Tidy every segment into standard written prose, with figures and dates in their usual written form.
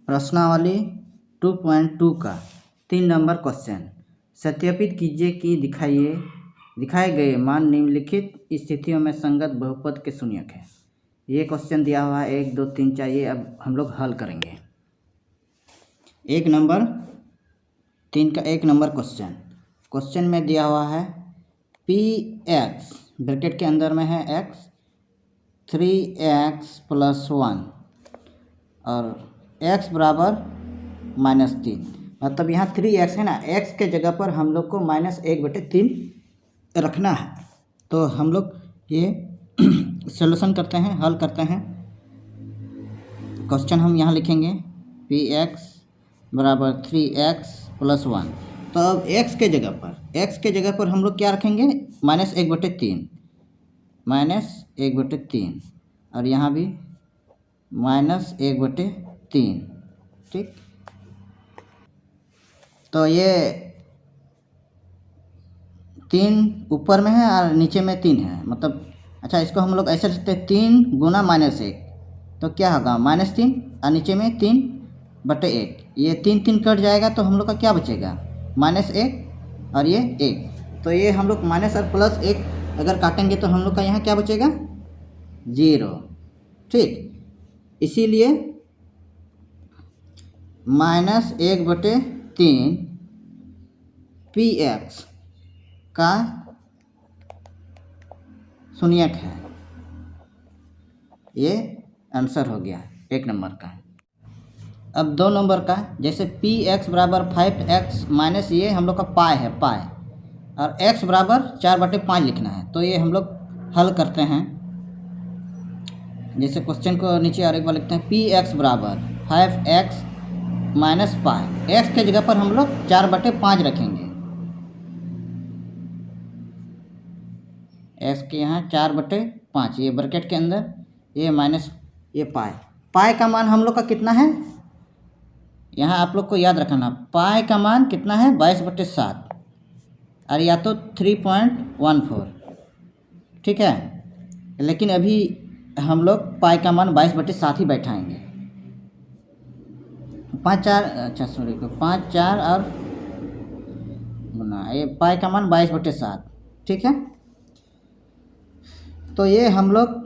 प्रश्नावली 2.2 का 3 number question. सत्यापित कीजिए कि दिखाए गए मान निम्नलिखित स्थितियों में संगत बहुपद के शून्यक है। ये क्वेश्चन दिया हुआ है 1 2 3 चाहिए। अब हम लोग हल करेंगे। 1 नंबर 3 का 1 नंबर क्वेश्चन में दिया हुआ है पी एक्स ब्रैकेट के अंदर में है x 3x + 1 और x बराबर -3। मतलब यहाँ 3x है ना, x के जगह पर हम लोग को -1/3 रखना है। तो हम लोग ये सॉल्यूशन करते हैं, हल करते हैं। क्वेश्चन हम यहाँ लिखेंगे px बराबर 3x + 1। तो अब x के जगह पर हम लोग क्या रखेंगे, -1/3 और यहाँ भी -1/3। ठीक, तो ये 3 ऊपर में है और नीचे में 3 है। मतलब अच्छा, इसको हम लोग ऐसे लिखते हैं 3 गुना -1। तो क्या होगा, -3 और नीचे में 3/1। ये 3 3 कट जाएगा तो हम लोग का क्या बचेगा, -1 और ये 1। तो ये हम लोग माइनस और +1 अगर काटेंगे तो हम लोग का यहाँ क्या बचेगा, 0। ठीक, इसीलिए -1/3 px का शून्यक है। ये आंसर हो गया 1 नंबर का। अब 2 नंबर का, जैसे px बराबर 5x माइनस ये हम लोग का पाई है, और x बराबर 4/5 लिखना है। तो ये हम लोग हल करते हैं। जैसे क्वेश्चन को नीचे और एक बार लिखते हैं px बराबर 5x माइनस पाई। x के जगह पर हम लोग 4/5 रखेंगे। x के यहाँ 4/5, ये ब्रैकेट के अंदर ये माइनस ये पाई का मान हम लोग का कितना है, यहाँ आप लोग को याद रखना, पाई का मान कितना है, 22/7 और या तो 3.14। ठीक है, लेकिन अभी हम लोग पाई का मान 22/7 ही बैठाएंगे। 5 4 और गुना ये पाई का मान 22/7। ठीक है, तो ये हम लोग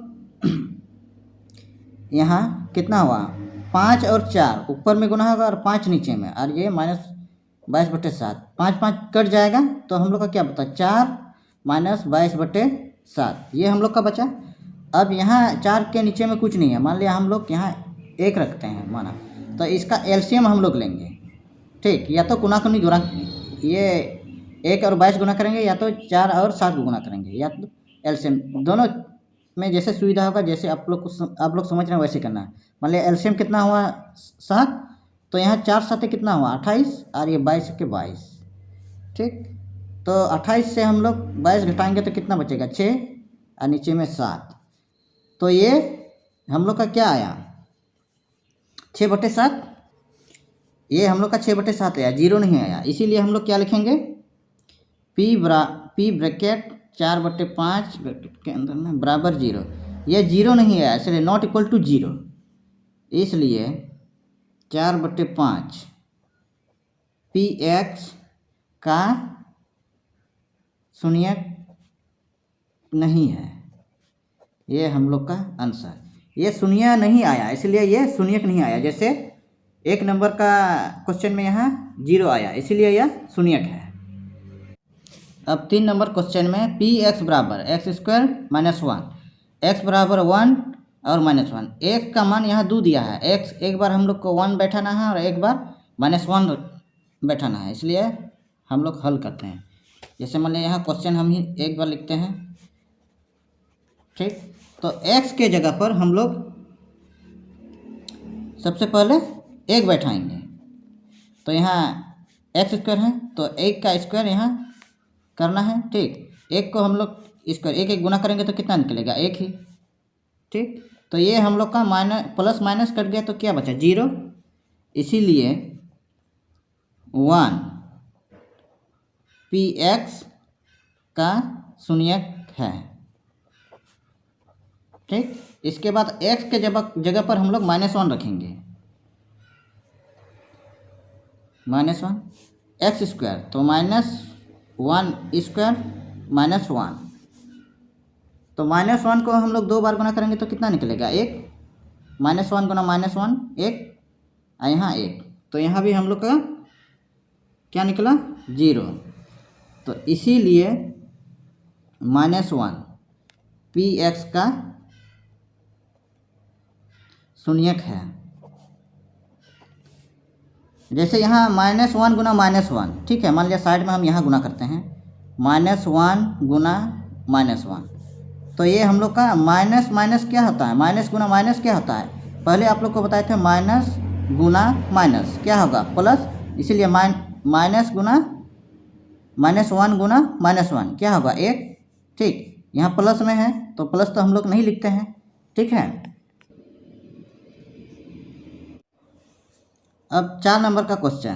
यहाँ कितना हुआ, 5 और 4 ऊपर में गुना होगा और 5 नीचे में, और ये -22/7। 5 5 कट जाएगा तो हम लोग का क्या बता, 4 -22/7 ये हम लोग का बचा। अब यहाँ 4 के नीचे में कुछ नहीं है, मान लिया हम लोग यहाँ 1 रखते हैं माना, तो इसका एलसीएम हम लोग लेंगे। ठीक, या तो कुना-कुनी गुना, ये 1 और 22 गुना करेंगे, या तो 4 और 7 को गुना करेंगे, या तो एलसीएम दोनों में जैसे सुविधा होगा, जैसे आप लोग समझ रहे हैं वैसे करना है। मान लिया एलसीएम कितना हुआ, 7, तो यहाँ 4 7 कितना हुआ, 28 और ये 22 के 22। ठीक, तो 28 से हम लोग 22 घटाएंगे तो कितना बचेगा, 6 और नीचे में 7। तो ये हम लोग का क्या आया, 6/7। ये हम लोग का 6/7 आया, 0 नहीं आया। इसीलिए हम लोग क्या लिखेंगे, p ब्रैकेट 4/5 ब्रैकेट के अंदर में बराबर 0। ये 0 नहीं आया, इसलिए नॉट इक्वल टू 0। इसलिए 4/5 px का शून्यक नहीं है। ये हम लोग का आंसर, ये शून्य नहीं आया, इसलिए ये शून्यक नहीं आया। जैसे 1 नंबर का क्वेश्चन में यहाँ 0 आया, इसीलिए यह शून्यक है। अब 3 नंबर क्वेश्चन में px बराबर x² - 1, x बराबर 1 और -1। x का मान यहाँ 2 दिया है, x एक बार हम लोग को 1 बैठाना है और एक बार -1 बैठाना है, इसलिए हम लोग हल करते हैं। जैसे मान लिया यहाँ क्वेश्चन हम ही एक बार लिखते हैं। ठीक, तो x के जगह पर हम लोग सबसे पहले 1 बैठाएंगे। तो यहाँ x² है तो 1 का स्क्वायर यहाँ करना है। ठीक, 1 को हम लोग स्क्वायर 1 1 गुना करेंगे तो कितना निकलेगा, 1 ही। ठीक, तो ये हम लोग का प्लस माइनस कट गया तो क्या बचा, 0। इसीलिए 1 px का शून्यक है। ठीक, इसके बाद x के जगह पर हम लोग -1 रखेंगे। -1 एक्स स्क्वायर, तो -1 स्क्वायर -1, तो -1 को हम लोग 2 बार गुना करेंगे तो कितना निकलेगा 1, -1 गुना -1 1, और यहाँ 1, तो यहाँ भी हम लोग का क्या निकला 0। तो इसीलिए -1 px का शून्यक है। जैसे यहाँ -1 गुना -1, ठीक है, मान लिया साइड में हम यहाँ गुना करते हैं, -1 गुना -1, तो ये हम लोग का माइनस माइनस क्या होता है, माइनस गुना माइनस क्या होता है, पहले आप लोग को बताए थे माइनस गुना माइनस क्या होगा प्लस, इसीलिए माइनस गुना -1 गुना -1 क्या होगा 1, ठीक, यहाँ प्लस में है तो प्लस तो हम लोग नहीं लिखते हैं, ठीक है। अब 4 नंबर का क्वेश्चन,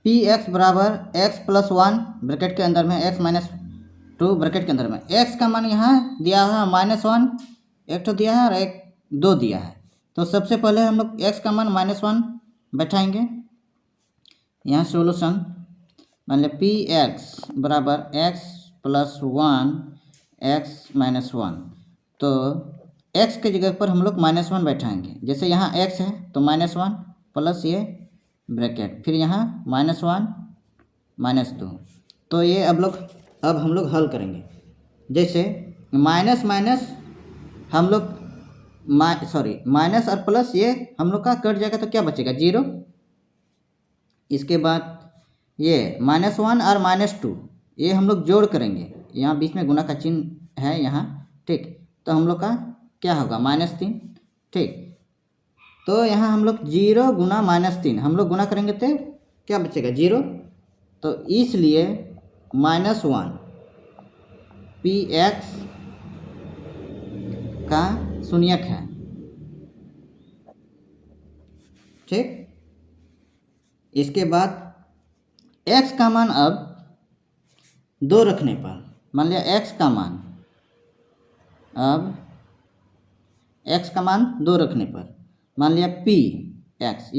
पी एक्स बराबर x + 1 ब्रैकेट के अंदर में x - 2 ब्रैकेट के अंदर में, x का मान यहाँ दिया है -1, एक तो दिया है और एक 2 दिया है, तो सबसे पहले हम लोग x का मान -1 बैठाएंगे। यहाँ सोल्यूशन मान लिया पी एक्स बराबर x + 1 x - 1, तो x के जगह पर हम लोग -1 बैठाएंगे। जैसे यहाँ x है तो -1 प्लस ये ब्रैकेट, फिर यहाँ -1 -2, तो ये अब हम लोग हल करेंगे। जैसे माइनस माइनस हम लोग माइनस और प्लस ये हम लोग का कट जाएगा तो क्या बचेगा 0। इसके बाद ये -1 और -2 ये हम लोग जोड़ करेंगे, यहाँ बीच में गुना का चिन्ह है यहाँ, ठीक, तो हम लोग का क्या होगा -3, ठीक, तो यहाँ हम लोग 0 गुना -3 हम लोग गुना करेंगे तो क्या बचेगा 0, तो इसलिए -1 पी एक्स का शून्यक है, ठीक। इसके बाद x का मान अब 2 रखने पर, मान लिया x का मान अब x का मान 2 रखने पर, मान लिया पी एक्स,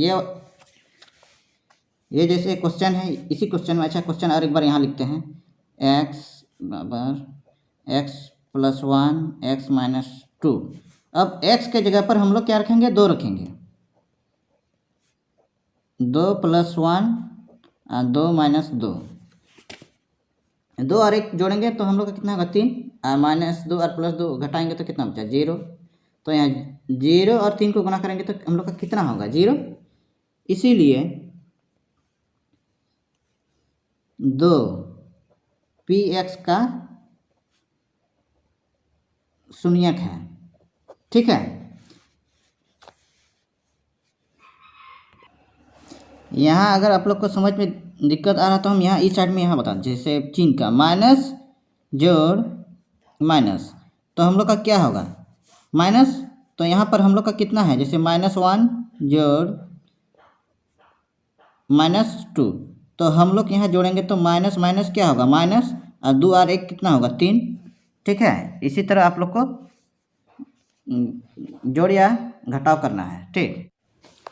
ये जैसे क्वेश्चन है इसी क्वेश्चन में, अच्छा क्वेश्चन और एक बार यहाँ लिखते हैं, x बराबर x + 1 x - 2, अब x के जगह पर हम लोग क्या रखेंगे 2 रखेंगे, 2 + 1 और 2 - 2, 2 और 1 जोड़ेंगे तो हम लोग का कितना होगा 3, और -2 और +2 घटाएंगे तो कितना बचा 0, तो यहाँ 0 और 3 को गुना करेंगे तो हम लोग का कितना होगा 0, इसीलिए 2 पी एक्स का शून्यक है, ठीक है। यहाँ अगर आप लोग को समझ में दिक्कत आ रहा तो हम यहाँ इस साइड में यहाँ बता दें, जैसे चिन्ह का माइनस जोड़ माइनस, तो हम लोग का क्या होगा माइनस, तो यहाँ पर हम लोग का कितना है, जैसे -1 जोड़ -2, तो हम लोग यहाँ जोड़ेंगे तो माइनस माइनस क्या होगा माइनस, और 2 और 1 कितना होगा 3, ठीक है। इसी तरह आप लोग को जोड़ या घटाव करना है, ठीक।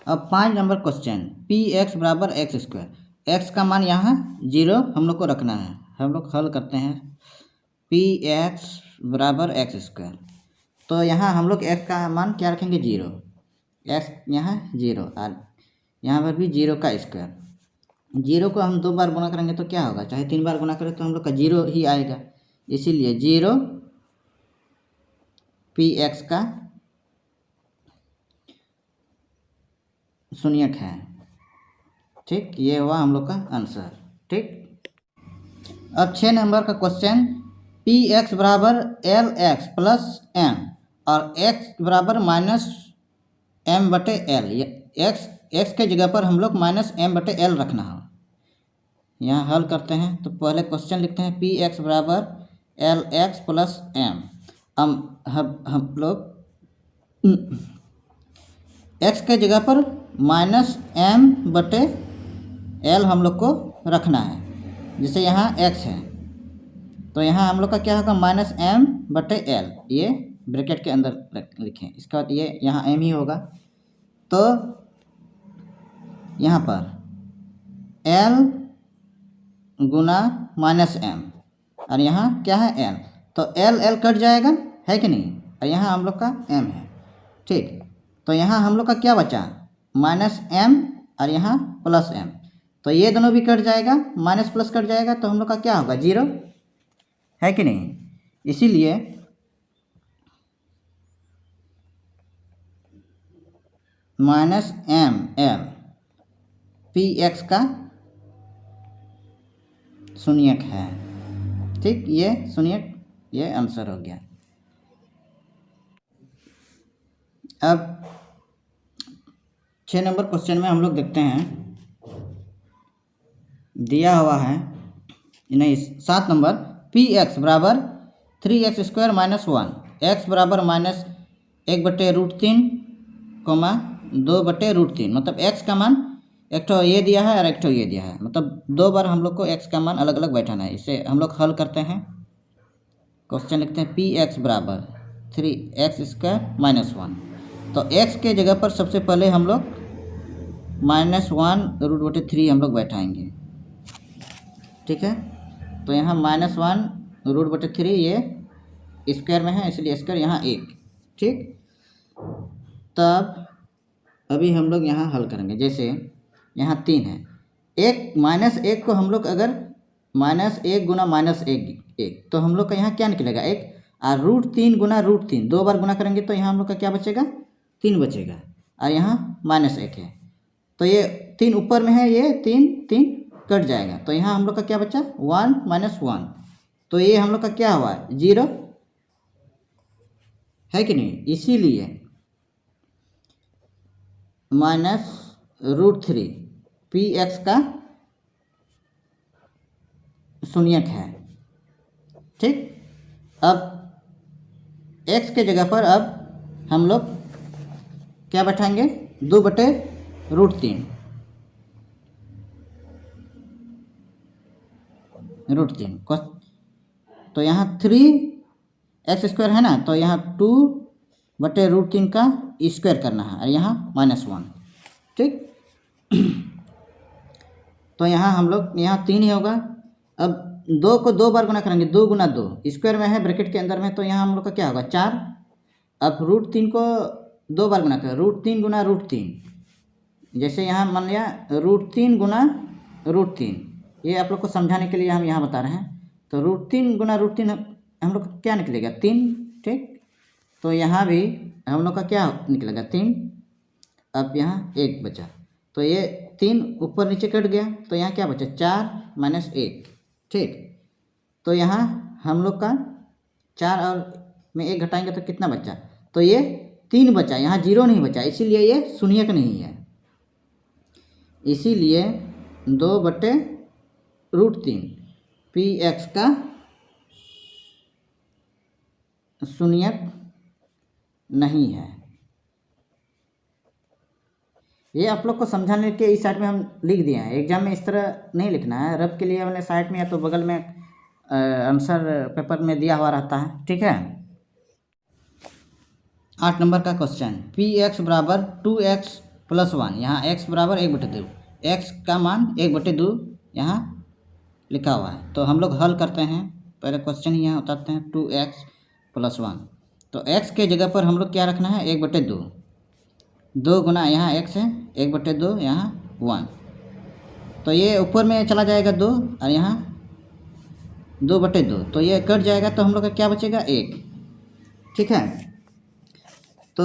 अब 5 नंबर क्वेश्चन, पी एक्स बराबर x², x का मान यहाँ 0 हम लोग को रखना है, हम लोग हल करते हैं, पी एक्स बराबर x², तो यहाँ हम लोग x का मान क्या रखेंगे 0, x यहाँ 0 और यहाँ पर भी 0 का स्क्वायर, 0 को हम 2 बार गुना करेंगे तो क्या होगा, चाहे 3 बार गुना करें तो हम लोग का 0 ही आएगा, इसीलिए 0 पी एक्स का शून्यक है, ठीक, ये हुआ हम लोग का आंसर, ठीक। अब 6 नंबर का क्वेश्चन, पी एक्स बराबर LX + M और x बराबर -M/L, x के जगह पर हम लोग -M/L रखना है। यहाँ हल करते हैं तो पहले क्वेश्चन लिखते हैं पी एक्स बराबर LX + M, हम लोग x के जगह पर -M/L हम लोग को रखना है, जैसे यहाँ x है तो यहाँ हम लोग का क्या होगा -M/L, ये ब्रैकेट के अंदर लिखें, इसके बाद ये यहाँ m ही होगा, तो यहाँ पर एल गुना माइनस एम, और यहाँ क्या है एल, तो एल एल कट जाएगा है कि नहीं, और यहाँ हम लोग का एम है। ठीक, तो यहाँ हम लोग का क्या बचा, माइनस एम और यहाँ प्लस एम, तो ये दोनों भी कट जाएगा, माइनस प्लस कट जाएगा, तो हम लोग का क्या होगा, जीरो है कि नहीं। इसीलिए minus M L P X का शून्यक है। ठीक, ये शून्यक, ये आंसर हो गया। अब 6 नंबर क्वेश्चन में हम लोग देखते हैं, दिया हुआ है नहीं 7 नंबर, पी एक्स बराबर 3x² माइनस 1, एक्स बराबर माइनस 1/√3 कोमा 2/√3, मतलब x का मान एक तो ये दिया है और एक तो ये दिया है, मतलब 2 बार हम लोग को x का मान अलग अलग बैठाना है। इसे हम लोग हल करते हैं। क्वेश्चन लिखते हैं पी एक्स बराबर 3x² माइनस 1, तो x के जगह पर सबसे पहले हम लोग -1√3 हम लोग बैठाएंगे। ठीक है, तो यहाँ -1√3 ये स्क्वायर में है, इसलिए स्क्वायर यहाँ 1। ठीक, तब अभी हम लोग यहाँ हल करेंगे। जैसे यहाँ 3 है, -1 को हम लोग अगर -1 गुना -1 तो हम लोग का यहाँ क्या निकलेगा 1, और √3 गुना √3 2 बार गुना करेंगे तो यहाँ हम लोग का क्या बचेगा 3 बचेगा, और यहाँ -1 है, तो ये 3 ऊपर में है, ये 3 कट जाएगा, तो यहाँ हम लोग का क्या बचा 1 - 1, तो ये हम लोग का क्या हुआ 0 है कि नहीं। इसीलिए -√3 पी एक्स का शून्यक है। ठीक, अब x के जगह पर अब हम लोग क्या बैठाएंगे 2/√3 तो यहाँ 3x² है ना, तो यहाँ 2/√3 का स्क्वायर करना है, और यहाँ -1। ठीक, तो यहाँ हम लोग यहाँ 3 ही होगा। अब 2 को 2 बार गुना करेंगे, 2 गुना 2 स्क्वायर में है ब्रैकेट के अंदर में, तो यहाँ हम लोग का क्या होगा 4। अब √3 को 2 बार गुना करें, √3 गुना √3, जैसे यहाँ मान लिया √3 गुना √3, ये आप लोग को समझाने के लिए हम यहाँ बता रहे हैं। तो √3 गुना √3 हम लोग का क्या निकलेगा 3। ठीक, तो यहाँ भी हम लोग का क्या निकलेगा 3। अब यहाँ 1 बचा, तो ये 3 ऊपर नीचे कट गया, तो यहाँ क्या बचा 4 - 1। ठीक, तो यहाँ हम लोग का 4 और में 1 घटाएंगे तो कितना बचा, तो ये 3 बचा, यहाँ 0 नहीं बचा, इसीलिए ये शून्यक नहीं है। इसीलिए 2/√3 पी एक्स का शून्यक नहीं है। ये आप लोग को समझाने के इस साइड में हम लिख दिए हैं, एग्जाम में इस तरह नहीं लिखना है। रब के लिए हमने साइड में या तो बगल में आंसर पेपर में दिया हुआ रहता है। ठीक है, 8 नंबर का क्वेश्चन, पी एक्स बराबर 2x + 1, यहाँ x बराबर 1/2, x का मान 1/2 यहाँ लिखा हुआ है। तो हम लोग हल करते हैं, पहले क्वेश्चन ही यहाँ उतारते हैं 2x + 1, तो x के जगह पर हम लोग क्या रखना है 1/2, 2 गुना यहाँ x है 1/2 यहाँ 1, तो ये ऊपर में चला जाएगा 2 और यहाँ 2/2, तो ये कट जाएगा, तो हम लोग का क्या बचेगा 1। ठीक है, तो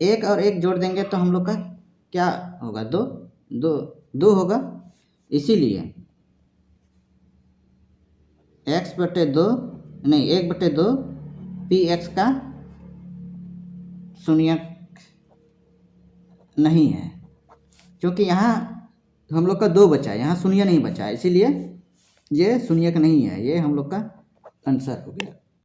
1 और 1 जोड़ देंगे तो हम लोग का क्या होगा 2 होगा। इसीलिए x/2 नहीं 1/2 पी एक्स का शून्यक नहीं है, क्योंकि यहाँ हम लोग का 2 बचा है, यहाँ शून्य नहीं बचा है, इसीलिए ये शून्यक नहीं है। ये हम लोग का आंसर हो गया।